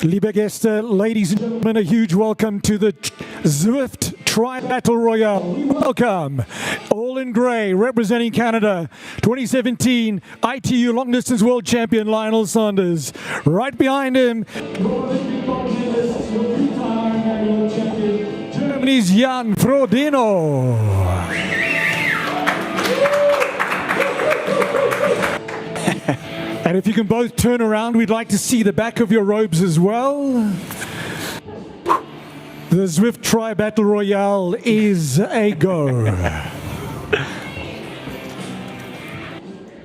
Liebe Gäste, ladies and gentlemen, a huge welcome to the ZWIFT Tri-Battle Royale. Welcome. All in grey, representing Canada, 2017 ITU Long Distance World Champion Lionel Sanders. Right behind him, Germany's Jan Frodeno. And if you can both turn around, we'd like to see the back of your robes as well. The ZWIFT Tri-Battle Royale is a go.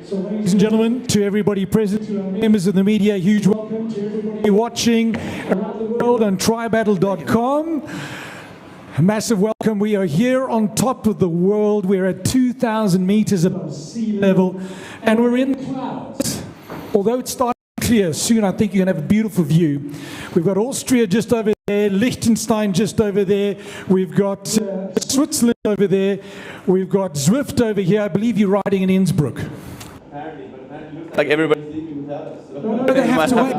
So, ladies and gentlemen, to everybody present, to our members of the media, huge welcome to everybody watching around the world on tribattle.com. A massive welcome. We are here on top of the world. We're at 2,000 meters above sea level, and we're in the clouds. Although it's starting to clear soon, I think you're going to have a beautiful view. We've got Austria just over there, Liechtenstein just over there. We've got Switzerland over there. We've got ZWIFT over here. I believe you're riding in Innsbruck. Apparently, but apparently looks like everybody's leaving without us. So. No, they have to wait.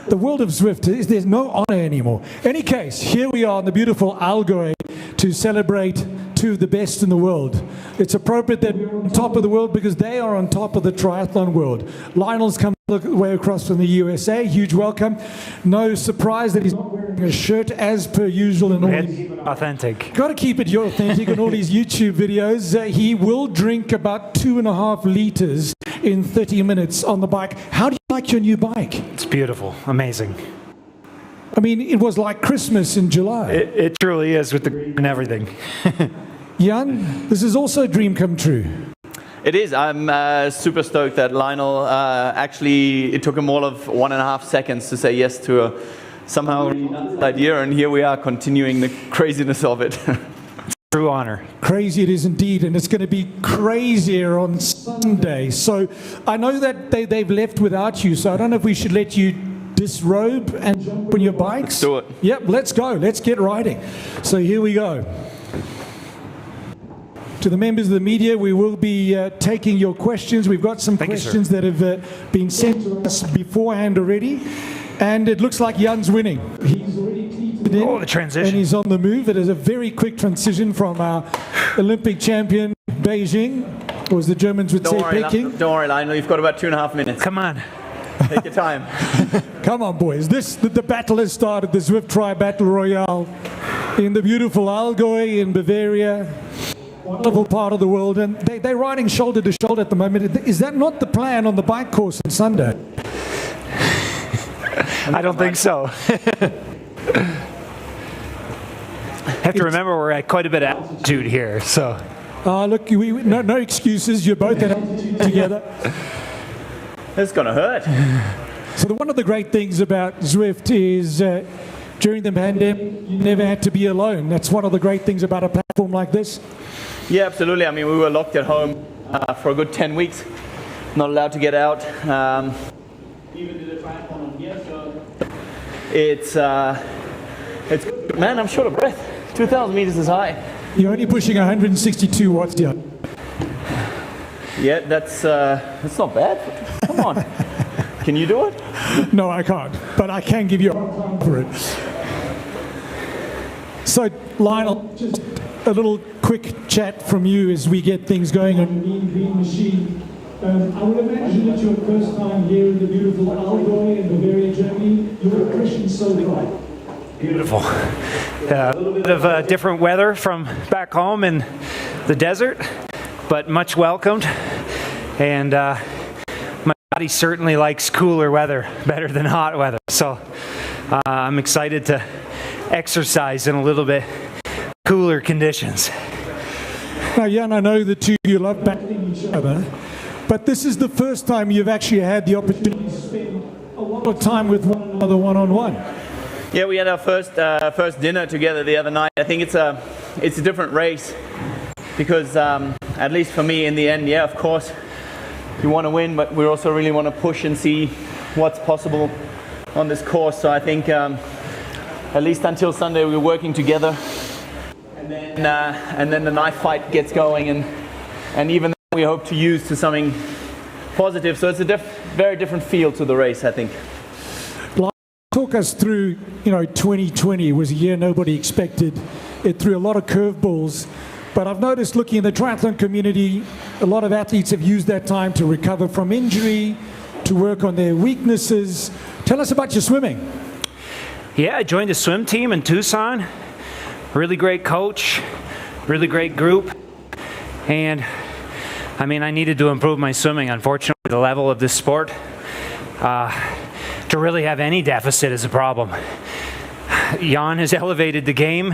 The world of ZWIFT, there's no honor anymore. Any case, here we are in the beautiful Allgäu to celebrate two of the best in the world. It's appropriate that we're on top of the world because they are on top of the triathlon world. Lionel's come all the way across from the USA. Huge welcome. No surprise that he's not wearing a shirt as per usual in all these, authentic. got to keep it authentic in all these YouTube videos. He will drink about 2.5 liters in 30 minutes on the bike. How do you like your new bike? It's beautiful, amazing. I mean, it was like Christmas in July. It truly is with the green and everything. Jan, this is also a dream come true. It is. I'm super stoked that Lionel actually, it took him all of 1.5 seconds to say yes to a somehow nuts idea, and here we are continuing the craziness of it. True honor. Crazy it is indeed, and it's going to be crazier on Sunday. So I know that they've left without you, so I don't know if we should let you disrobe and jump on your bikes. Let's do it. Yep, let's go. Let's get riding. So here we go. To the members of the media, we will be taking your questions. We've got some questions that have been sent to us beforehand already. And it looks like Jan's winning. He's already cleated in. Oh, the transition. And he's on the move. It is a very quick transition from our Olympic champion, Beijing, or as the Germans would say, Peking. Don't worry, Lionel. You've got about 2.5 minutes. Come on. Take your time. Come on, boys. The battle has started. The ZWIFT Tri-Battle Royale in the beautiful Allgäu in Bavaria. Wonderful part of the world, and they're riding shoulder to shoulder at the moment. Is that not the plan on the bike course on Sunday? I don't think so. Have to remember we're at quite a bit of altitude here, so. Look, no excuses. You're both at altitude together. It's gonna hurt. So one of the great things about ZWIFT is during the pandemic, you never had to be alone. That's one of the great things about a platform like this. Yeah, absolutely. I mean, we were locked at home for a good 10 weeks, not allowed to get out. Even did a triathlon on here, so it's good. Man, I'm short of breath. 2,000 meters is high. You're only pushing 162 watts here. Yeah, that's not bad. Come on. Can you do it? No, I can't, but I can give you a hard time for it. So, Lionel, just a little quick chat from you as we get things going on the Mean Green Machine. I would imagine that your first time here in the beautiful Allgäu in Bavaria, Germany, your impressions so far? Beautiful. A little bit of different weather from back home in the desert, but much welcomed. And my body certainly likes cooler weather better than hot weather. So I'm excited to exercise in a little bit cooler conditions. Now, Jan, I know the two of you love battling each other, but this is the first time you've actually had the opportunity to spend a lot of time with one another one-on-one. Yeah, we had our first dinner together the other night. I think it's a different race because at least for me in the end, yeah, of course, you want to win, but we also really want to push and see what's possible on this course. So I think at least until Sunday we're working together. And then the knife fight gets going, and even then we hope to use to something positive. So it's a very different feel to the race, I think. talk us through, 2020 was a year nobody expected. It threw a lot of curveballs. But I've noticed looking in the triathlon community, a lot of athletes have used that time to recover from injury, to work on their weaknesses. Tell us about your swimming. Yeah, I joined a swim team in Tucson. Really great coach, really great group. And I needed to improve my swimming. Unfortunately, the level of this sport, to really have any deficit is a problem. Jan has elevated the game.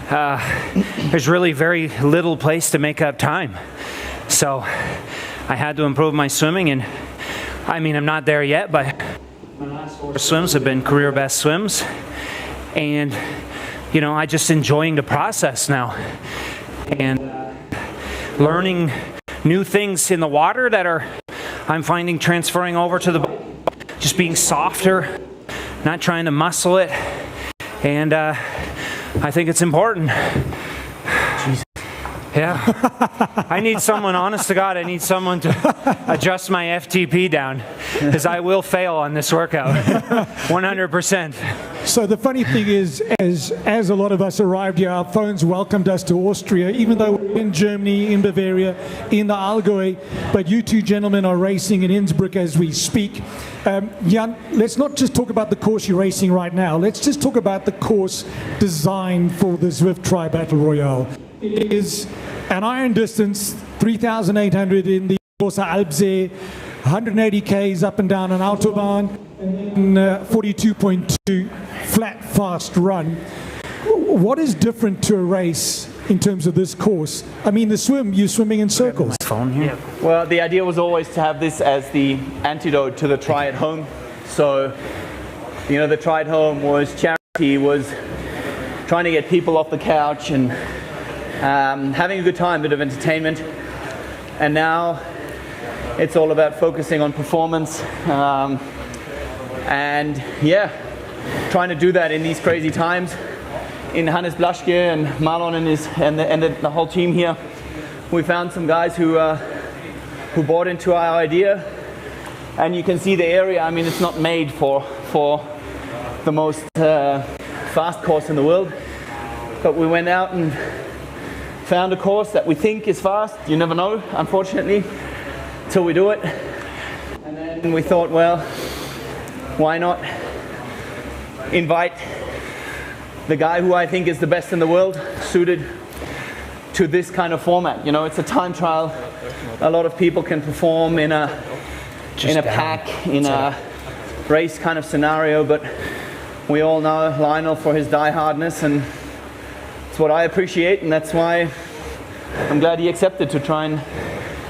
There's really very little place to make up time. So I had to improve my swimming, and I'm not there yet, but my last 4 swims have been career best swims. And, I just enjoying the process now. And learning new things in the water that I'm finding transferring over to the bike. Just being softer, not trying to muscle it. And I think it's important. Jesus. Yeah. I need someone, honest to God, I need someone to adjust my FTP down, because I will fail on this workout. 100%. So the funny thing is, as a lot of us arrived here, our phones welcomed us to Austria, even though we're in Germany, in Bavaria, in the Allgäu, but you two gentlemen are racing in Innsbruck as we speak. Jan, let's not just talk about the course you're racing right now. Let's just talk about the course designed for the ZWIFT Tri-Battle Royale. It is an iron distance, 3,800 in the Corsa Alpsee, 180 Ks up and down an Autobahn, and 42.2 flat, fast run. What is different to a race in terms of this course? The swim, you're swimming in circles. Phone here. Well, the idea was always to have this as the antidote to the try at home. So, the try at home was charity, was trying to get people off the couch and having a good time, a bit of entertainment. And now it's all about focusing on performance. And yeah, trying to do that in these crazy times. In Hannes Blaschke and Marlon and the whole team here, we found some guys who bought into our idea. And you can see the area. It's not made for the most fast course in the world. But we went out and found a course that we think is fast. You never know, unfortunately, till we do it. And then we thought, well, why not invite the guy who I think is the best in the world, suited to this kind of format. It's a time trial. A lot of people can perform in a pack, in a race kind of scenario, but we all know Lionel for his die-hardness, and it's what I appreciate, and that's why I'm glad he accepted to try and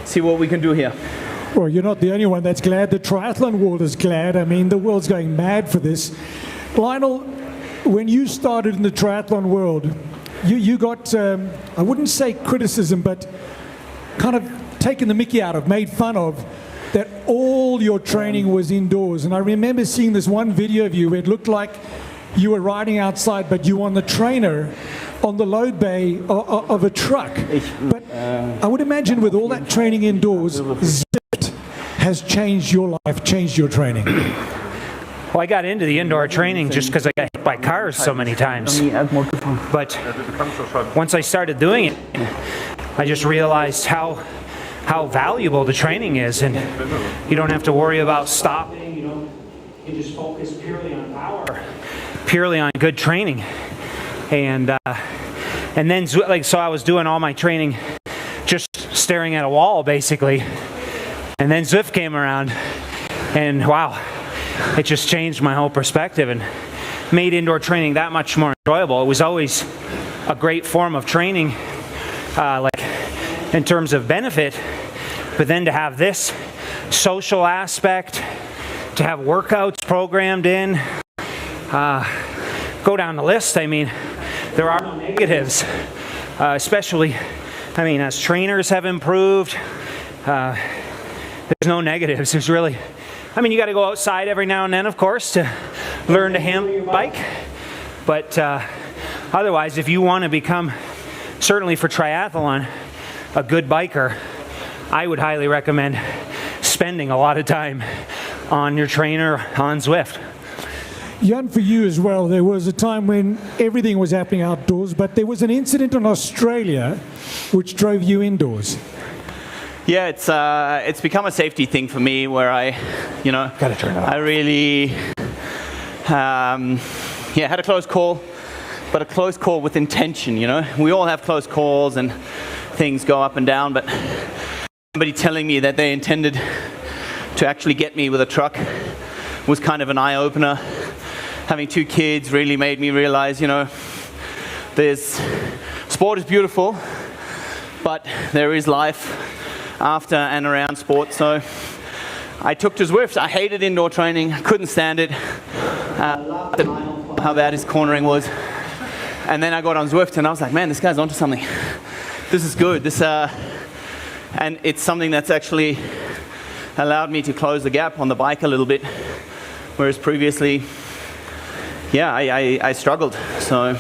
see what we can do here. Well, you're not the only one that's glad. The triathlon world is glad. The world's going mad for this. Lionel, when you started in the triathlon world, you got, I wouldn't say criticism, but kind of taken the mickey out of, made fun of, that all your training was indoors. And I remember seeing this one video of you where it looked like you were riding outside, but you were on the trainer on the load bay of a truck. But I would imagine with all that training indoors, ZWIFT has changed your life, changed your training. Well, I got into the indoor training just because I got hit by cars so many times. But once I started doing it, I just realized how valuable the training is, and you don't have to worry about stopping. You just focus purely on power, purely on good training. And then so I was doing all my training just staring at a wall basically, and then ZWIFT came around, and wow, it just changed my whole perspective and made indoor training that much more enjoyable. It was always a great form of training, in terms of benefit, but then to have this social aspect, to have workouts programmed in, go down the list. There are no negatives, especially, as trainers have improved, there's no negatives. There's really, you got to go outside every now and then, of course, to learn to handle your bike. But otherwise, if you want to become, certainly for triathlon, a good biker, I would highly recommend spending a lot of time on your trainer on ZWIFT. Jan, for you as well, there was a time when everything was happening outdoors, but there was an incident in Australia which drove you indoors. Yeah, it's become a safety thing for me where I really had a close call, but a close call with intention, We all have close calls and things go up and down, but somebody telling me that they intended to actually get me with a truck was kind of an eye-opener. Having 2 kids really made me realize, sport is beautiful, but there is life after and around sport. So I took to ZWIFT. I hated indoor training. I couldn't stand it. Loved how bad his cornering was. And then I got on ZWIFT and I was like, man, this guy's onto something. This is good. And it's something that's actually allowed me to close the gap on the bike a little bit, whereas previously, I struggled. So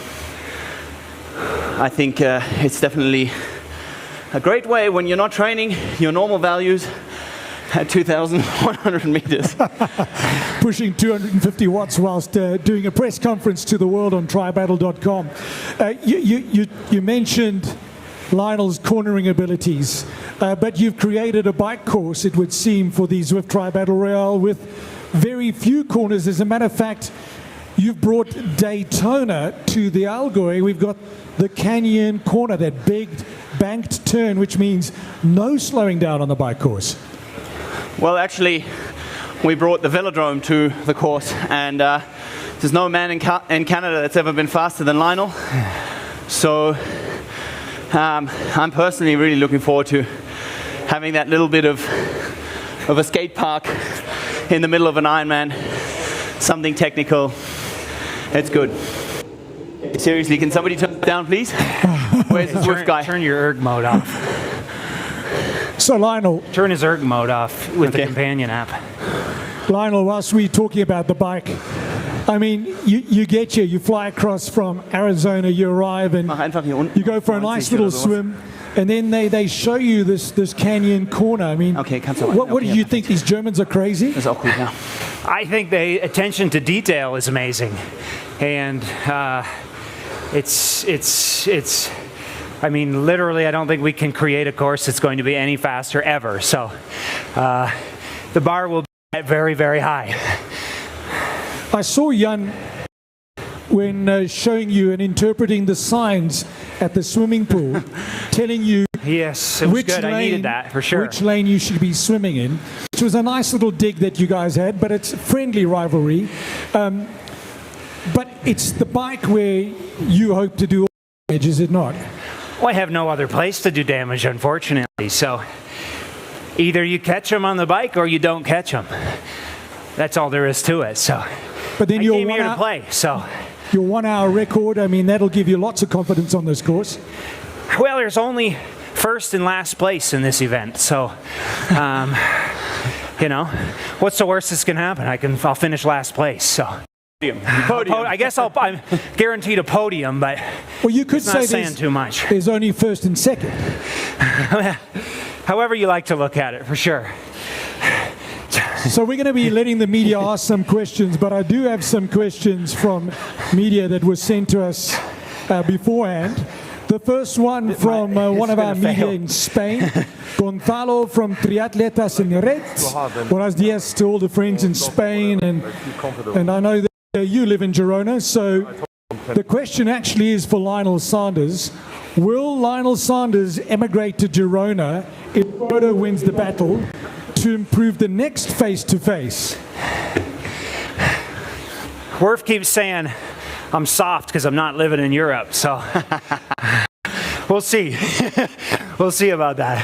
I think it's definitely a great way when you're not training your normal values at 2,100 meters. Pushing 250 watts whilst doing a press conference to the world on TryBattle.com. You mentioned Lionel's cornering abilities, but you've created a bike course, it would seem, for the ZWIFT Tri-Battle Royale with very few corners. As a matter of fact, you've brought Daytona to the Allgäu. We've got the Canyon corner, that big banked turn, which means no slowing down on the bike course. Well, actually, we brought the velodrome to the course, and there's no man in Canada that's ever been faster than Lionel. So I'm personally really looking forward to having that little bit of a skate park in the middle of an Ironman, something technical. It's good. Seriously, can somebody turn it down, please? Where's the ZWIFT guy? Turn your erg mode off. So Lionel, Turn his erg mode off with the companion app. Lionel, whilst we're talking about the bike, I mean, you fly across from Arizona, you arrive and you go for a nice little swim, and then they show you this canyon corner. I mean, what do you think? These Germans are crazy? I think the attention to detail is amazing, and it's. I mean, literally, I don't think we can create a course that's going to be any faster ever. So the bar will be very, very high. I saw Jan when showing you and interpreting the signs at the swimming pool, telling you yes, it was good. I needed that for sure. Which lane you should be swimming in, which was a nice little dig that you guys had, but it's a friendly rivalry. But it's the bike where you hope to do all damage, is it not? Well, I have no other place to do damage, unfortunately. So either you catch them on the bike or you don't catch them. That's all there is to it. So but then I came here to play. So your 1 hour record, I mean, that'll give you lots of confidence on this course. Well, there's only first and last place in this event. So, what's the worst that's going to happen? I'll finish last place. So. Podium. I guess I'm guaranteed a podium, but well, you could it's not say saying too much. There's only first and second. However you like to look at it, for sure. So we're going to be letting the media ask some questions, but I do have some questions from media that was sent to us beforehand. The first one from one of our media in Spain, Gonzalo from Triatletas en Red. Buenos días to all the friends in Spain, and I know that you live in Girona, so the question actually is for Lionel Sanders. Will Lionel Sanders emigrate to Girona if Frodo wins the battle to improve the next face-to-face? Worf keeps saying I'm soft because I'm not living in Europe, so we'll see. We'll see about that.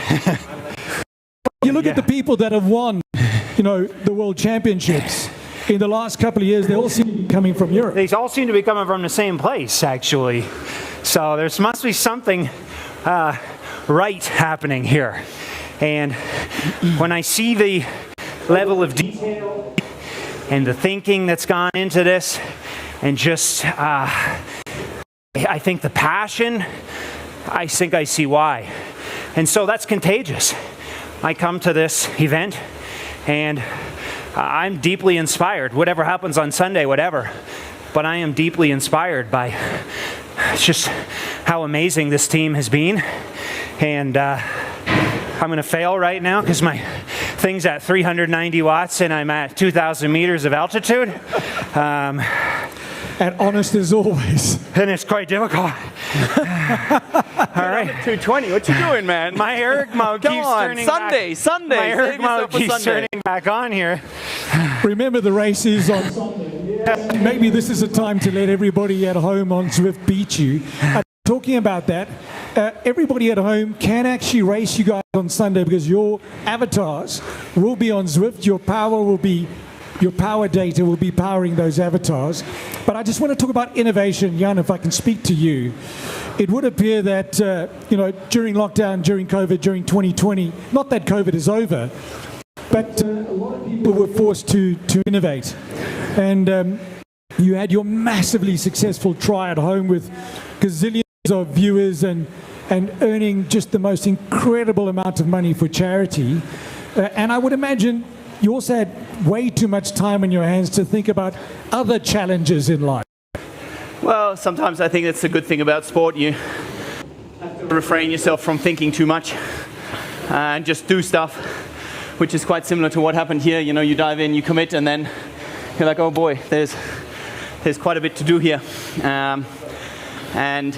You look at the people that have won, the World Championships in the last couple of years, they all seem to be coming from Europe. They all seem to be coming from the same place, actually. So there must be something right happening here. And when I see the level of detail and the thinking that's gone into this, and just, I think the passion, I think I see why. And so that's contagious. I come to this event, and I'm deeply inspired. Whatever happens on Sunday, whatever. But I am deeply inspired by just how amazing this team has been. And I'm going to fail right now because my thing's at 390 watts and I'm at 2,000 meters of altitude. And honest as always. And it's quite difficult. All right. 220. What you doing, man? My erg mode keeps turning Sunday. My erg mode keeps turning back on here. Remember, the race is on Sunday. Maybe this is a time to let everybody at home on Zwift beat you. Talking about that, everybody at home can actually race you guys on Sunday because your avatars will be on Zwift. Your power data will be powering those avatars. But I just want to talk about innovation. Jan, if I can speak to you. It would appear that, during lockdown, during COVID, during 2020, not that COVID is over, but a lot of people were forced to innovate. And you had your massively successful try at home with gazillions of viewers and earning just the most incredible amount of money for charity. And I would imagine you also had way too much time on your hands to think about other challenges in life. Well, sometimes I think that's a good thing about sport. You have to refrain yourself from thinking too much and just do stuff, which is quite similar to what happened here. You know, you dive in, you commit, and then you're like, oh boy, there's quite a bit to do here. And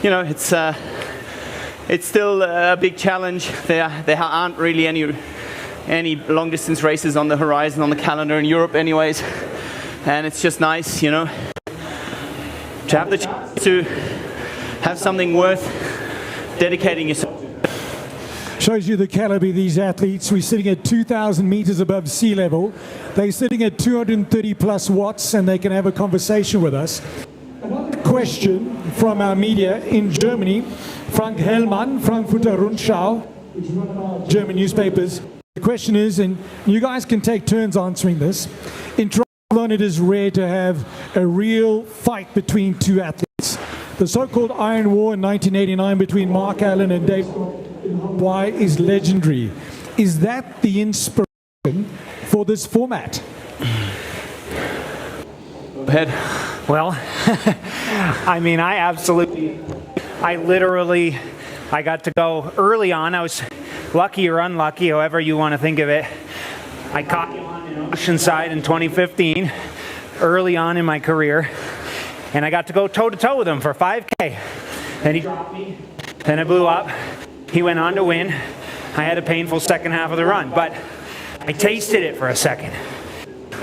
you know, it's still a big challenge. There aren't really any long distance races on the horizon, on the calendar in Europe anyways. And it's just nice, you know, to have the chance to have something worth dedicating yourself to. Shows you the caliber of these athletes. We're sitting at 2,000 meters above sea level. They're sitting at 230 plus watts and they can have a conversation with us. Another question from our media in Germany, Frank Hellmann, Frankfurter Rundschau, which is one of our German newspapers. The question is, and you guys can take turns answering this, in triathlon it is rare to have a real fight between two athletes. The so-called Iron War in 1989 between Mark Allen and Dave Why is legendary. Is that the inspiration for this format? Go ahead. Well, I mean, I got to go early on. I was lucky or unlucky, however you want to think of it. I caught him on in Oceanside in 2015, early on in my career, and I got to go toe-to-toe with him for 5K. Then he dropped me, then it blew up. He went on to win. I had a painful second half of the run, but I tasted it for a second.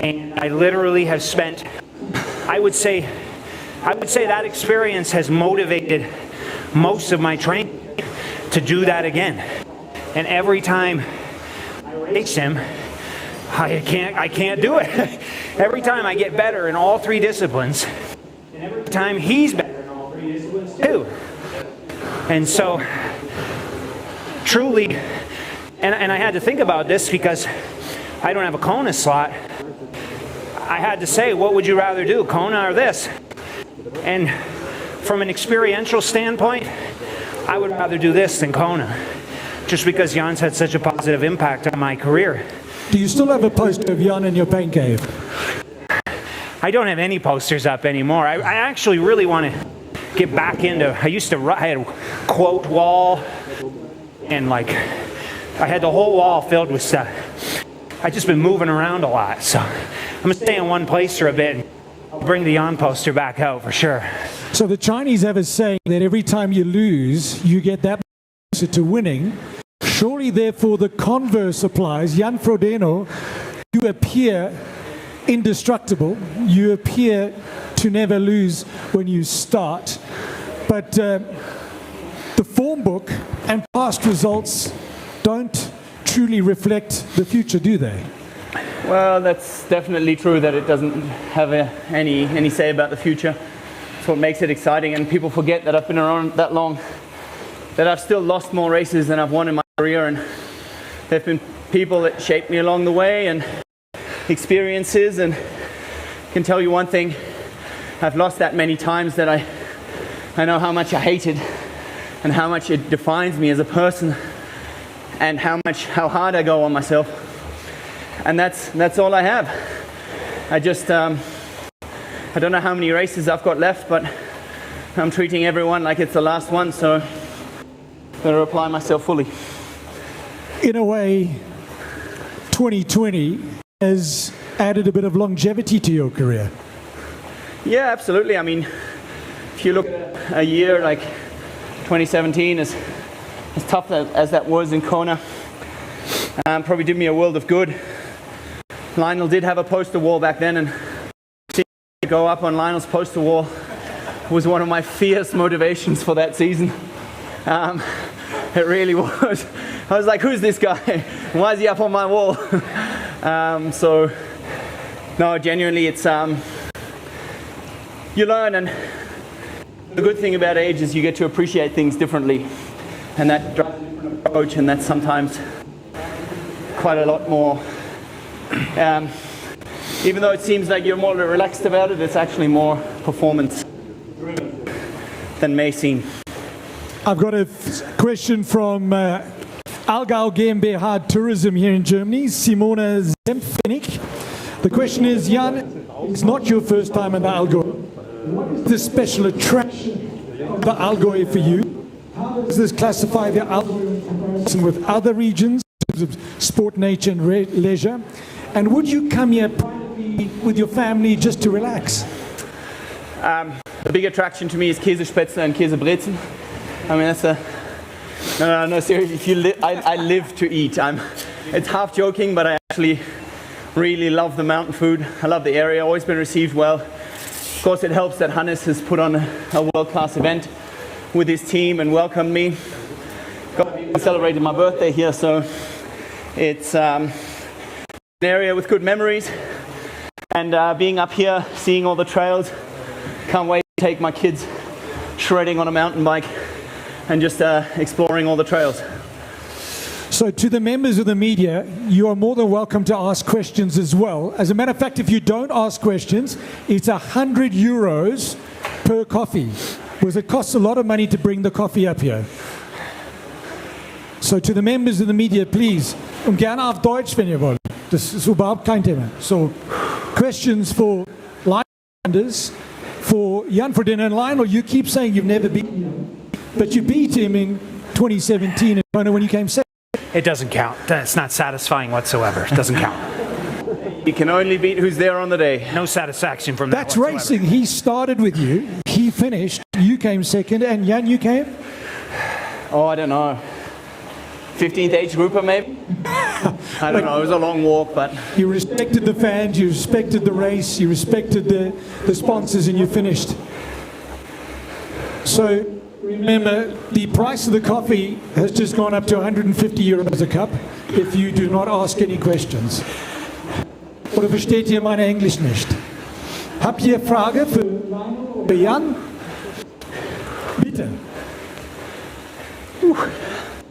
And I literally have spent, I would say that experience has motivated most of my training to do that again. And every time I race him, I can't do it. Every time I get better in all three disciplines, and every time he's better in all three disciplines too. And so, truly, and I had to think about this because I don't have a Kona slot. I had to say, what would you rather do, Kona or this? And from an experiential standpoint, I would rather do this than Kona, just because Jan's had such a positive impact on my career. Do you still have a poster of Jan in your pain cave? I don't have any posters up anymore. I actually really want to get back into, I had a quote wall, and like, I had the whole wall filled with stuff. I've just been moving around a lot, so I'm going to stay in one place for a bit and I'll bring the Jan poster back out for sure. So the Chinese have a saying that every time you lose, you get that closer to winning. Surely, therefore, the converse applies. Jan Frodeno, you appear indestructible. You appear to never lose when you start. But the form book and past results don't truly reflect the future, do they? Well, that's definitely true that it doesn't have any say about the future. That's what makes it exciting, and people forget that I've been around that long, that I've still lost more races than I've won in my career, and there have been people that shaped me along the way and experiences, and I can tell you one thing, I've lost that many times that I know how much I hate it and how much it defines me as a person and how hard I go on myself. and that's all I have. I just I don't know how many races I've got left, but I'm treating everyone like it's the last one, so I'm going to apply myself fully. In a way, 2020 has added a bit of longevity to your career. Yeah, absolutely. I mean, if you look at a year like 2017, as tough as that was in Kona, probably did me a world of good. Lionel did have a poster wall back then, and to go up on Lionel's poster wall was one of my fierce motivations for that season. It really was. I was like, who's this guy? Why is he up on my wall? So, no, genuinely, it's you learn, and the good thing about age is you get to appreciate things differently, and that drives a different approach, and that's sometimes quite a lot more. Even though it seems like you're more relaxed about it, it's actually more performance than may seem. I've got a question from Allgäu GmbH Tourism here in Germany, Simona Zempfennig. The question is, Jan, it's not your first time in the Allgäu. What is the special attraction of the Allgäu for you? How does this classify the Allgäu in comparison with other regions in terms of sport, nature and leisure? And would you come here privately with your family just to relax? The big attraction to me is Käsespätzle and Käsebrezen. I mean, that's a... No, seriously, I live to eat. It's half joking, but I actually really love the mountain food. I love the area, always been received well. Of course, it helps that Hannes has put on a world-class event with his team and welcomed me. Celebrated my birthday here, so it's an area with good memories. And being up here, seeing all the trails, can't wait to take my kids shredding on a mountain bike and just exploring all the trails. So to the members of the media, you are more than welcome to ask questions as well. As a matter of fact, if you don't ask questions, it's 100 euros per coffee, because it costs a lot of money to bring the coffee up here. So to the members of the media, please, gerne auf Deutsch, wenn ihr wollt. Das ist überhaupt kein Thema. So, questions for Lionel, for Jan Frodeno and Lionel. You keep saying you've never beaten him, but you beat him in 2017 in Kona when you came second. It doesn't count. It's not satisfying whatsoever. It doesn't count. You can only beat who's there on the day. No satisfaction from that. That's whatsoever. racing. He started with you, he finished, you came second, and Jan, you came? Oh, I don't know. 15th age grouper, maybe? I don't know. It was a long walk, but... You respected the fans, you respected the race, you respected the sponsors, and you finished. So, remember, the price of the coffee has just gone up to 150 euros a cup if you do not ask any questions. Oder versteht ihr meine Englisch nicht? Habt ihr Frage für Lionel oder Jan? Bitte.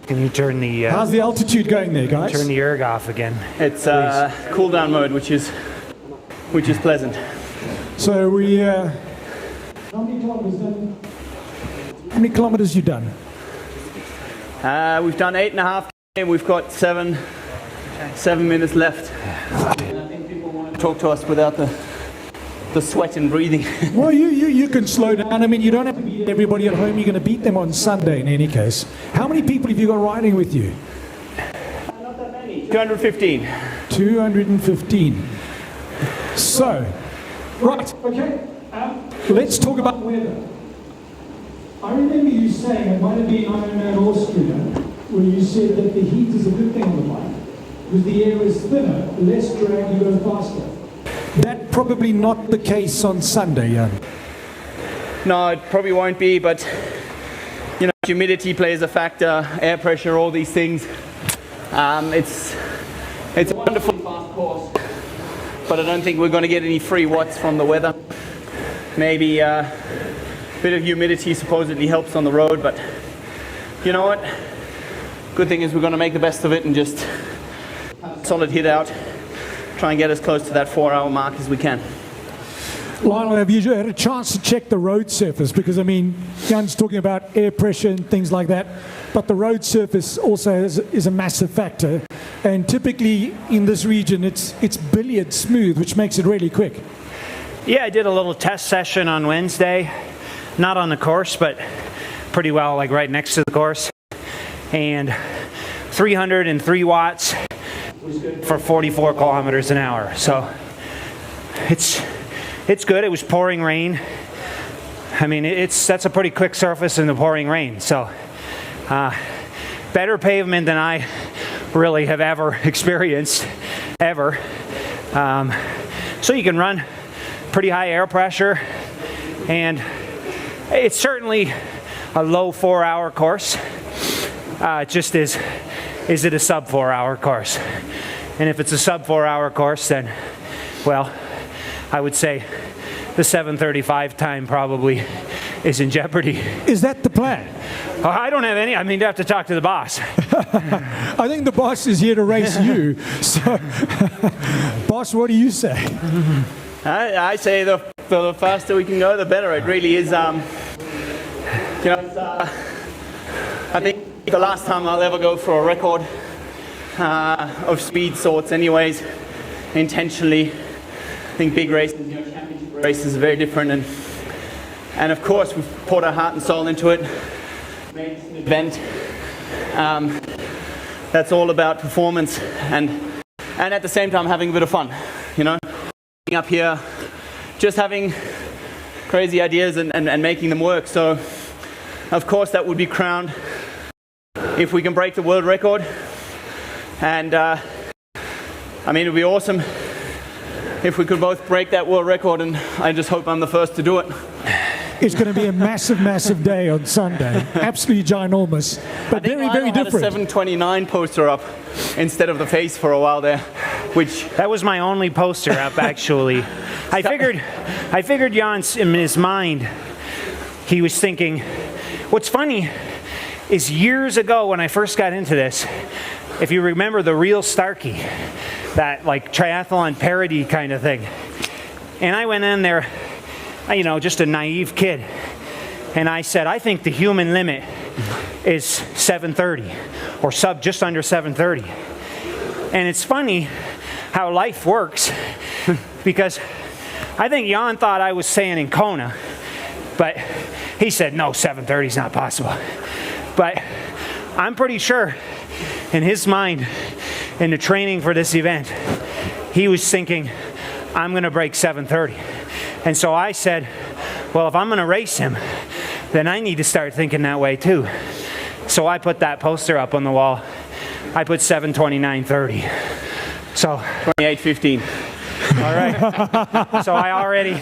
Can you turn the How's the altitude going there, guys? turn the erg off again? It's cool down mode, which is pleasant. So we... how many kilometers you done? We've done 8.5 K. We've got 7 minutes left. I think people want to talk to us without the sweat and breathing. Well, you can slow down. I mean, you don't have to beat everybody at home. You're going to beat them on Sunday in any case. How many people have you got riding with you? Not that many. 215. 215. So, right, okay. Let's talk about weather. I remember you saying, it might have been Ironman Austria, where you said that the heat is a good thing on the bike. Because the air is thinner, less drag, you go faster. That probably not the case on Sunday, Jan. No, it probably won't be, but you know, humidity plays a factor, air pressure, all these things. It's a wonderful fast course, but I don't think we're going to get any free watts from the weather. Maybe a bit of humidity supposedly helps on the road, but you know what? Good thing is we're going to make the best of it and just solid hit out. Try and get as close to that 4-hour mark as we can. Lionel, have you had a chance to check the road surface? Because, I mean, Jan's talking about air pressure and things like that, but the road surface also is a massive factor. And typically in this region, it's billiard smooth, which makes it really quick. Yeah, I did a little test session on Wednesday, not on the course, but pretty well, like right next to the course. And 303 watts for 44 kilometers an hour. So it's good. It was pouring rain. I mean, that's a pretty quick surface in the pouring rain. So better pavement than I really have ever experienced, ever. So you can run pretty high air pressure, and it's certainly a low 4-hour course. Just is it a sub 4-hour course? And if it's a sub 4-hour course, then, well, I would say the 7:35 time probably is in jeopardy. Is that the plan? I don't have any. I mean, you have to talk to the boss. I think the boss is here to race you. So, boss, what do you say? I say the faster we can go, the better. It really is. I think the last time I'll ever go for a record of speed sorts, anyways, intentionally. I think big races, championship races are very different, and of course we've poured our heart and soul into it. Made this an event that's all about performance and at the same time having a bit of fun. You know, being up here, just having crazy ideas and making them work. So, of course, that would be crowned if we can break the world record. And I mean, it would be awesome if we could both break that world record, and I just hope I'm the first to do it. It's going to be a massive, massive day on Sunday. Absolutely ginormous, but very, very different. I had a 7:29 poster up instead of the face for a while there, which... That was my only poster up, actually. I figured Jan's, in his mind, he was thinking, what's funny is years ago when I first got into this, if you remember the Real Starkey, that like triathlon parody kind of thing, and I went in there, you know, just a naive kid, and I said, I think the human limit is 7:30 or just under 7:30. And it's funny how life works, because I think Jan thought I was saying in Kona, but he said, no, 7:30 is not possible. But I'm pretty sure in his mind, in the training for this event, he was thinking, I'm going to break 7:30. And so I said, well, if I'm going to race him, then I need to start thinking that way too. So I put that poster up on the wall. I put 7:29:30. So 28:15. All right. So I already...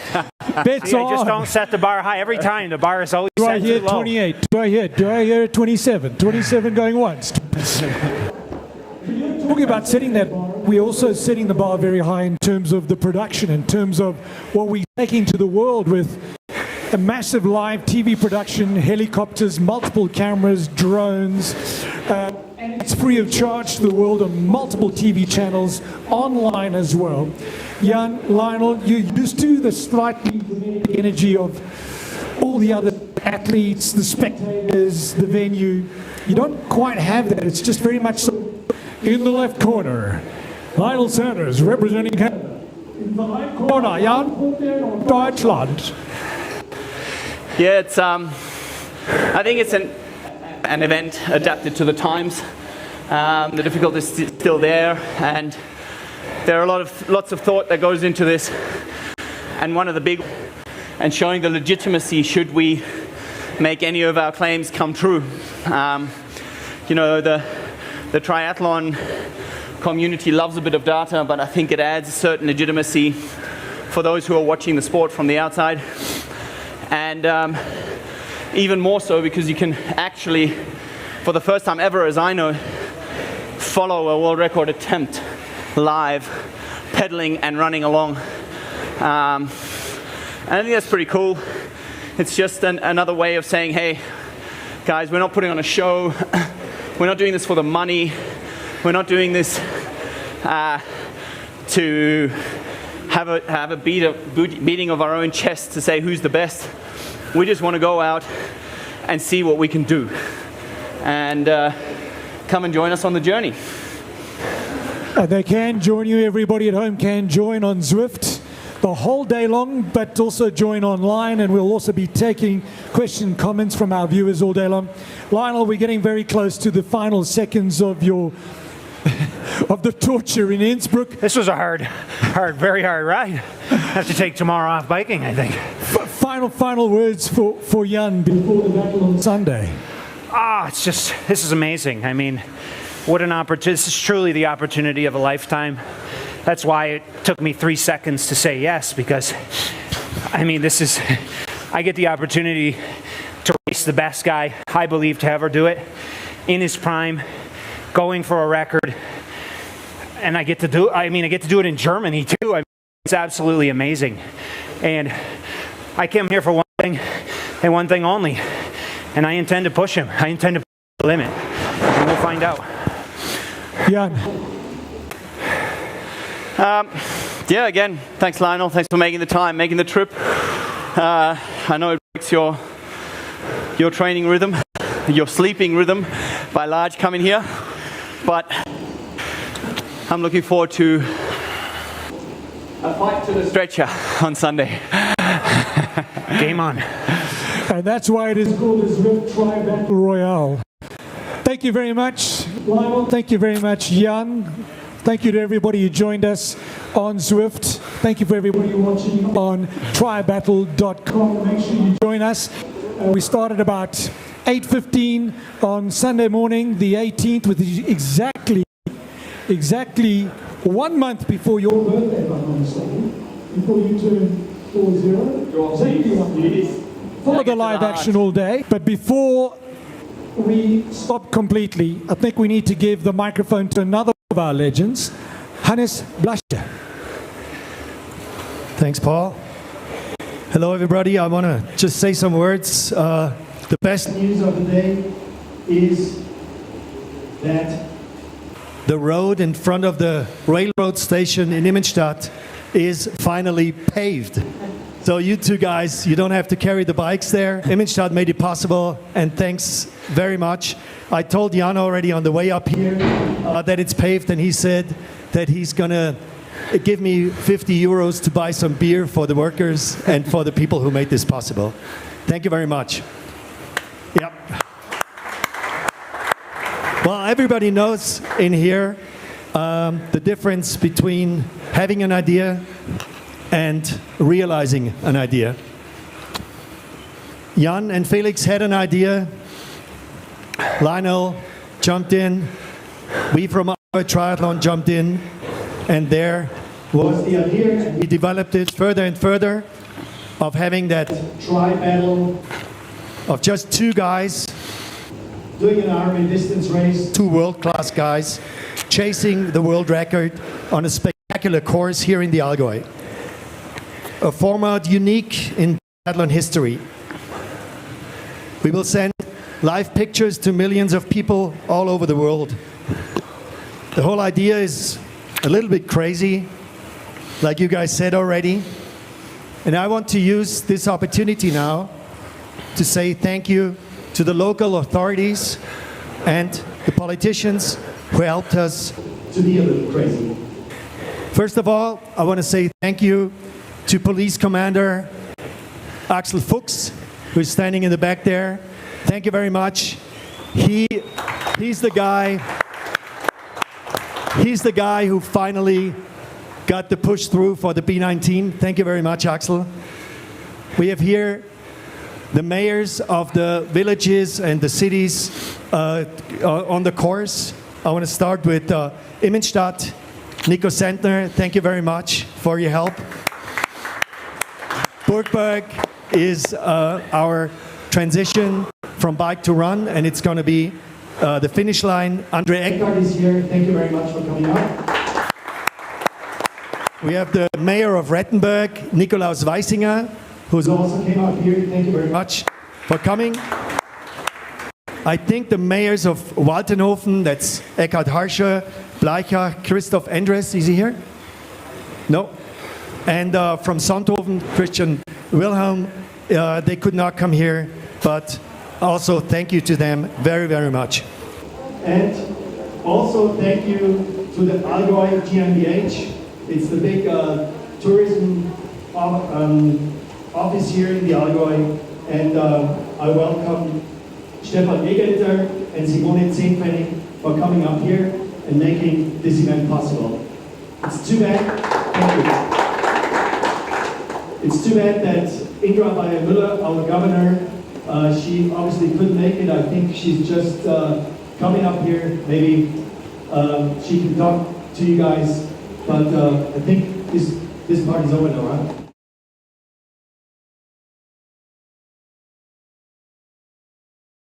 Bets See, I just on. don't set the bar high. Every time the bar is always Do set I hear too low. 28? Do I hear 27? 27 going once. Talking about setting that bar, we're also setting the bar very high in terms of the production, in terms of what we're taking to the world with a massive live TV production, helicopters, multiple cameras, drones, and it's free of charge to the world on multiple TV channels, online as well. Jan, Lionel, you're used to the slightly energy of all the other athletes, the spectators, the venue. You don't quite have that. It's just very much so. In the left corner, Lionel Sanders representing Canada. In the right corner, Jan Potter, Deutschland. Yeah, it's I think it's an event adapted to the times. The difficulty is still there, and there are lots of thought that goes into this. And one of the big, and showing the legitimacy should we make any of our claims come true. You know, the triathlon community loves a bit of data, but I think it adds a certain legitimacy for those who are watching the sport from the outside. And even more so because you can actually, for the first time ever as I know, follow a world record attempt live, pedaling and running along. And I think that's pretty cool. It's just another way of saying, hey, guys, we're not putting on a show. We're not doing this for the money. We're not doing this to have a beating of our own chest to say who's the best. We just want to go out and see what we can do. And come and join us on the journey. They can join you. Everybody at home can join on ZWIFT the whole day long, but also join online, and we'll also be taking question comments from our viewers all day long. Lionel, we're getting very close to the final seconds of your of the torture in Innsbruck. This was a very hard ride. I have to take tomorrow off biking, I think. Final words for Jan before the battle on Sunday. This is amazing. I mean, what an opportunity. This is truly the opportunity of a lifetime. That's why it took me 3 seconds to say yes, because, I mean, I get the opportunity to race the best guy, I believe, to ever do it, in his prime, going for a record, and I get to do it in Germany too. I mean, it's absolutely amazing. And I came here for one thing, and one thing only, and I intend to push him. I intend to push the limit, and we'll find out. Jan. Yeah, again, thanks Lionel. Thanks for making the time, making the trip. I know it breaks your training rhythm, your sleeping rhythm by large coming here, but I'm looking forward to a fight to the stretcher on Sunday. Game on. And that's why it is called the ZWIFT Tri Battle Royale. Thank you very much, Lionel. Thank you very much, Jan. Thank you to everybody who joined us on ZWIFT. Thank you for everybody watching on tribattle.com. Make sure you join us. We started about 8:15 on Sunday morning, the 18th, with exactly 1 month before your birthday, if I'm not mistaken, before you turn 40. Follow the live action all day. But before we stop completely, I think we need to give the microphone to another of our legends, Hannes Blasche. Thanks, Paul. Hello, everybody. I want to just say some words. The best news of the day is that the road in front of the railroad station in Immenstadt is finally paved. So you two guys, you don't have to carry the bikes there. Immenstadt made it possible, and thanks very much. I told Jan already on the way up here that it's paved, and he said that he's going to give me 50 euros to buy some beer for the workers and for the people who made this possible. Thank you very much. Yep. Well, everybody knows in here the difference between having an idea and realizing an idea. Jan and Felix had an idea. Lionel jumped in. We from our triathlon jumped in. And there was the idea. We developed it further and further of having that tri-battle of just two guys doing an Ironman distance race, two world-class guys chasing the world record on a spectacular course here in the Allgäu. A format unique in triathlon history. We will send live pictures to millions of people all over the world. The whole idea is a little bit crazy, like you guys said already. And I want to use this opportunity now to say thank you to the local authorities and the politicians who helped us to be a little crazy. First of all, I want to say thank you to Police Commander Axel Fuchs, who's standing in the back there. Thank you very much. He's the guy who finally got the push through for the B19. Thank you very much, Axel. We have here the mayors of the villages and the cities on the course. I want to start with Immenstadt. Nico Sentner, thank you very much for your help. Burgberg is our transition from bike to run, and it's going to be the finish line. Andre Eckhardt is here. Thank you very much for coming up. We have the mayor of Rettenberg, Nikolaus Weisinger, who's also came out here. Thank you very much for coming. I think the mayors of Waltenhofen, that's Eckhard Harscher, Bleichach, Christoph Endres, is he here? No. And from Sonthofen, Christian Wilhelm, they could not come here, but also thank you to them very, very much. And also thank you to to the Allgäu GmbH. It's the big tourism office here in the Allgäu. And I welcome Stefan Wegelter and Simone Zehnpfennig for coming up here and making this event possible. It's too bad, thank you. It's too bad that Ingra Bayer-Müller, our governor, she obviously couldn't make it. I think she's just coming up here. Maybe she can talk to you guys, but I think this party's over now, right?